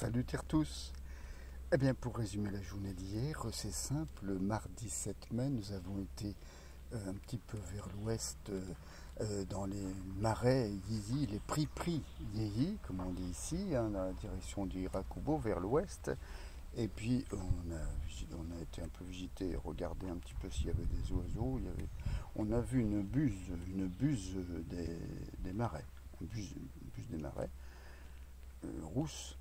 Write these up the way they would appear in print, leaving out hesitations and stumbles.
Salutaires tous. Eh bien, pour résumer la journée d'hier, c'est simple. Le mardi 7 mai, nous avons été un petit peu vers l'ouest, dans les marais Yiyi, les Pri Yiyi, comme on dit ici, dans la direction du Rakubo, vers l'ouest. Et puis, on a été un peu visiter, regarder un petit peu s'il y avait des oiseaux. On a vu une buse des marais, une buse des marais, rousse,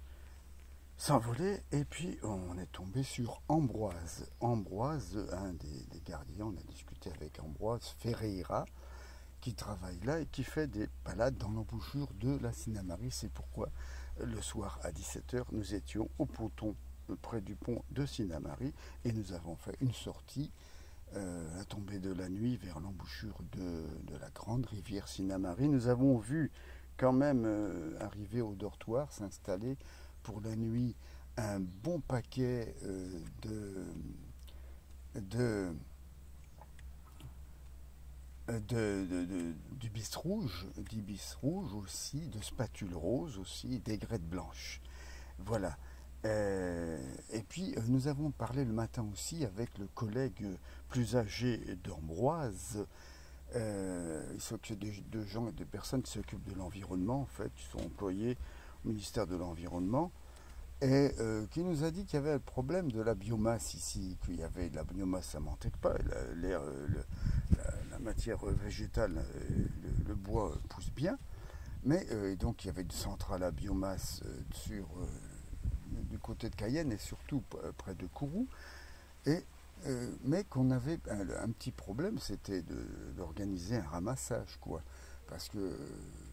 s'envoler. Et puis, on est tombé sur Ambroise. Ambroise, un des gardiens, on a discuté avec Ambroise Ferreira, qui travaille là et qui fait des balades dans l'embouchure de la Sinnamary. C'est pourquoi, le soir à 17 h, nous étions au ponton, près du pont de Sinnamary, et nous avons fait une sortie à la tombée de la nuit vers l'embouchure de la grande rivière Sinnamary. Nous avons vu quand même arriver au dortoir, s'installer pour la nuit un bon paquet d'ibis rouge aussi, de spatules roses aussi, d'aigrettes blanches. Voilà. Et puis nous avons parlé le matin aussi avec le collègue plus âgé d'Ambroise. Il s'occupe de gens et de personnes qui s'occupent de l'environnement, en fait, qui sont employés au ministère de l'Environnement, et qui nous a dit qu'il y avait le problème de la biomasse ici, qu'il y avait de la biomasse, ça ne mentait pas, la matière végétale, le bois pousse bien, mais donc il y avait une centrale à biomasse du côté de Cayenne et surtout près de Kourou, mais qu'on avait un petit problème, c'était d'organiser un ramassage, quoi. Parce que,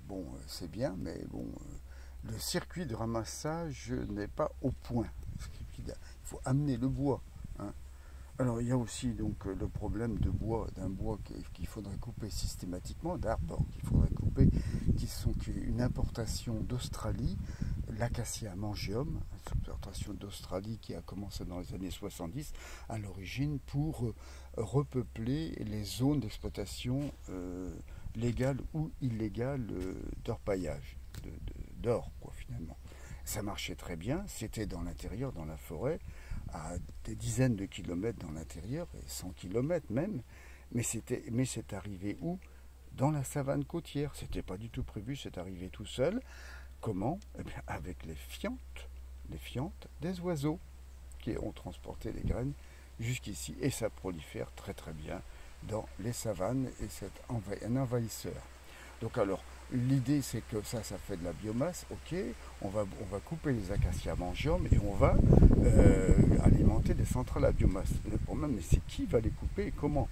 bon, c'est bien, mais bon, le circuit de ramassage n'est pas au point. Il faut amener le bois, hein. Alors, il y a aussi donc le problème d'un bois qu'il faudrait couper systématiquement, d'arbres qu'il faudrait couper, qui sont une importation d'Australie, l'acacia mangium, une importation d'Australie qui a commencé dans les années 70 à l'origine pour repeupler les zones d'exploitation légales ou illégales d'orpaillage, d'or, quoi, finalement. Ça marchait très bien, c'était dans l'intérieur, dans la forêt, à des dizaines de kilomètres dans l'intérieur, et 100 kilomètres même, mais c'est arrivé où? Dans la savane côtière. C'était pas du tout prévu, c'est arrivé tout seul. Comment? Eh bien, avec les fientes des oiseaux qui ont transporté les graines jusqu'ici, et ça prolifère très très bien dans les savanes, et c'est un envahisseur. Donc alors, l'idée c'est que ça fait de la biomasse, ok, on va couper les acacias mangium et on va alimenter des centrales à biomasse. Le problème, mais c'est qui va les couper et comment?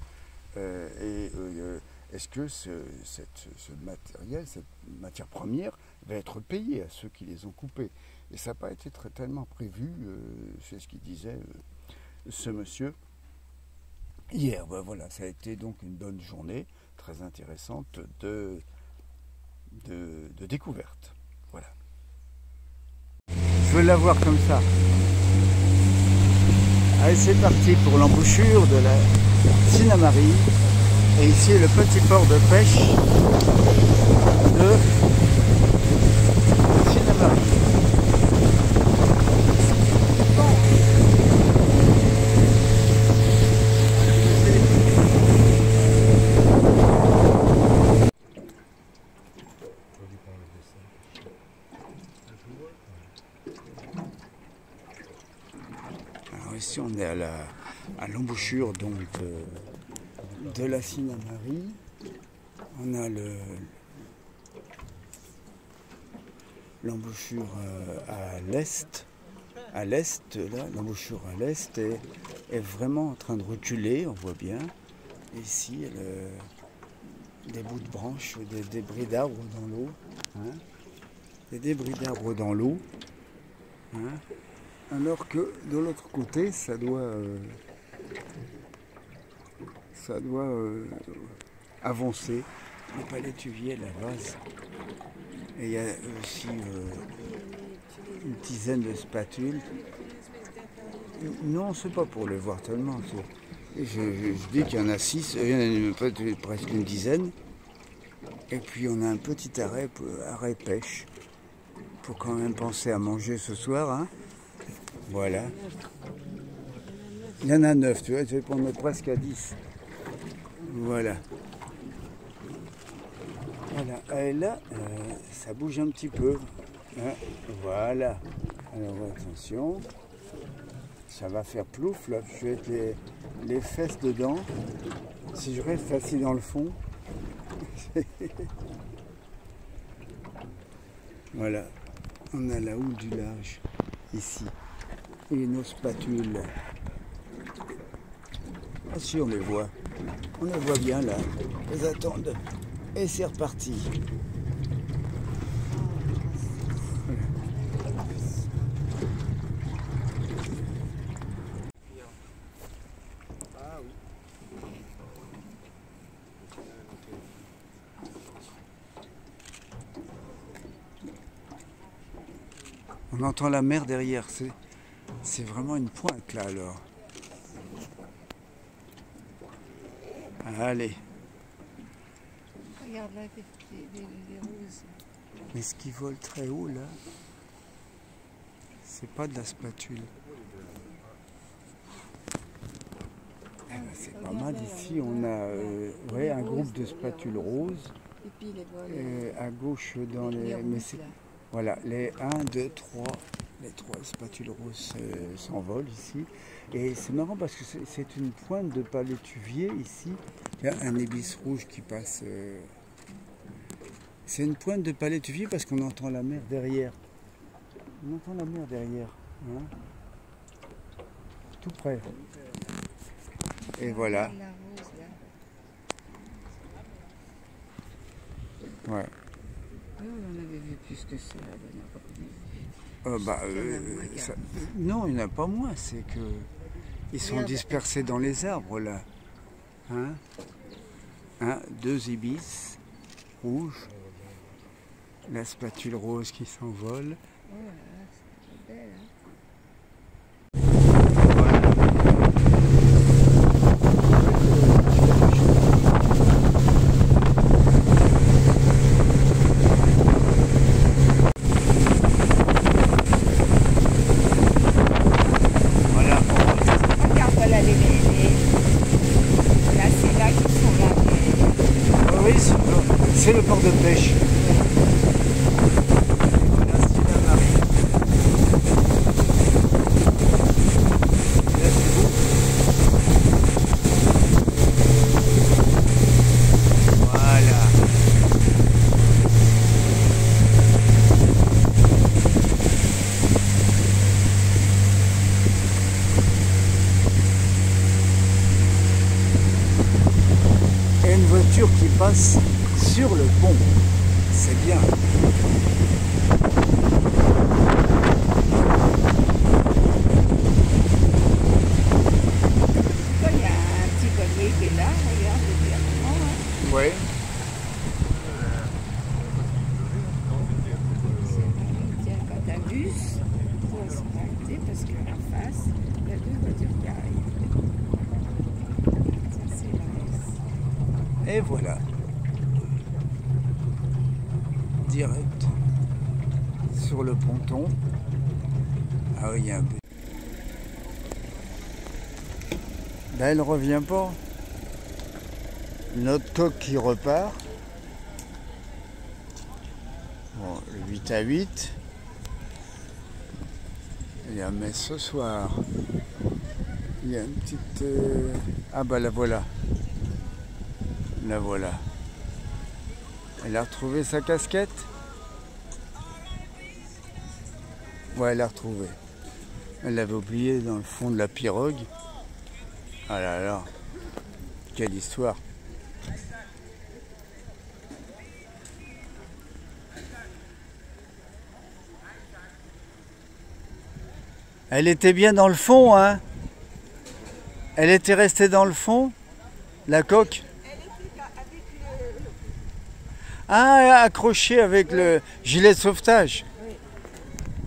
Est-ce que ce matériel, cette matière première, va être payée à ceux qui les ont coupés? Et ça n'a pas été tellement prévu, c'est ce qu'il disait ce monsieur hier. Ben voilà, ça a été donc une bonne journée, très intéressante de découverte. Voilà. Je veux la voir comme ça. Allez, c'est parti pour l'embouchure de la Sinnamary. Et ici est le petit port de pêche de Sinnamary. Alors ici on est à l'embouchure donc de la Sinnamary. On a l'embouchure à l'est, là, l'embouchure à l'est est vraiment en train de reculer, on voit bien. Ici, des bouts de branches, des débris d'arbres dans l'eau, hein, des débris d'arbres dans l'eau, hein, alors que de l'autre côté, ça doit avancer. Le palétuvier, la vase. Et il y a aussi une dizaine de spatules. Non, c'est pas pour les voir tellement. Je dis qu'il y en a 6, il y en a presque une dizaine. Et puis on a un petit arrêt pêche faut quand même penser à manger ce soir, hein. Voilà. Il y en a 9, tu vois, je vais prendre presque à 10. Voilà. Voilà. Et là, ça bouge un petit peu. Hein. Voilà. Alors attention. Ça va faire plouf là. Je vais mettre les fesses dedans. Si je reste assis dans le fond. Voilà. On a la houle du large ici. Et nos spatules. Ah si, on les voit. On les voit bien là. Ils attendent. Et c'est reparti. On entend la mer derrière. C'est vraiment une pointe là alors. Allez. Regarde là, des roses. Mais ce qui vole très haut là, c'est pas de la spatule. Eh ben, c'est pas mal ici. On a ouais, un groupe de spatules roses. Et puis les vols. À gauche dans les. Mais c'est, voilà, les 1, 2, 3. Les 3 spatules roses s'envolent ici. Et c'est marrant parce que c'est une pointe de palétuvier ici. Il y a un ibis rouge qui passe. C'est une pointe de palétuvier parce qu'on entend la mer derrière. On entend la mer derrière. Hein, tout près. Et voilà. Ouais. Oui, on en avait vu plus que ça. Non, il n'y en a pas moins. C'est que ils sont dispersés dans les arbres là. Hein, 2 ibis rouges. La spatule rose qui s'envole. Oh là là, c'est belle, hein. Voilà. Regarde, voilà les là, c'est là qu'ils sont là. Oui, c'est le port de pêche. Une voiture qui passe sur le pont, c'est bien. Il y a un petit collier qui est là, regarde, légèrement. Hein. Oui. Tiens, quand t'as bus, il faut s'arrêter parce qu'en face, il y a 2 voitures qui arrivent. Ça, c'est la S. Et voilà. Direct sur le ponton. Ah oui, il y a un but. Ben, elle revient pas. Notre coque qui repart. Bon, le 8-8. Il y a messe ce soir. Il y a une petite... Ah bah la voilà. La voilà. Elle a retrouvé sa casquette? Ouais, elle l'a retrouvée. Elle l'avait oubliée dans le fond de la pirogue. Ah là là. Quelle histoire. Elle était bien dans le fond, hein? Elle était restée dans le fond, la coque? Ah, accrochée avec le gilet de sauvetage. Oui.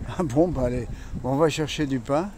Ah bon, bah allez, on va chercher du pain.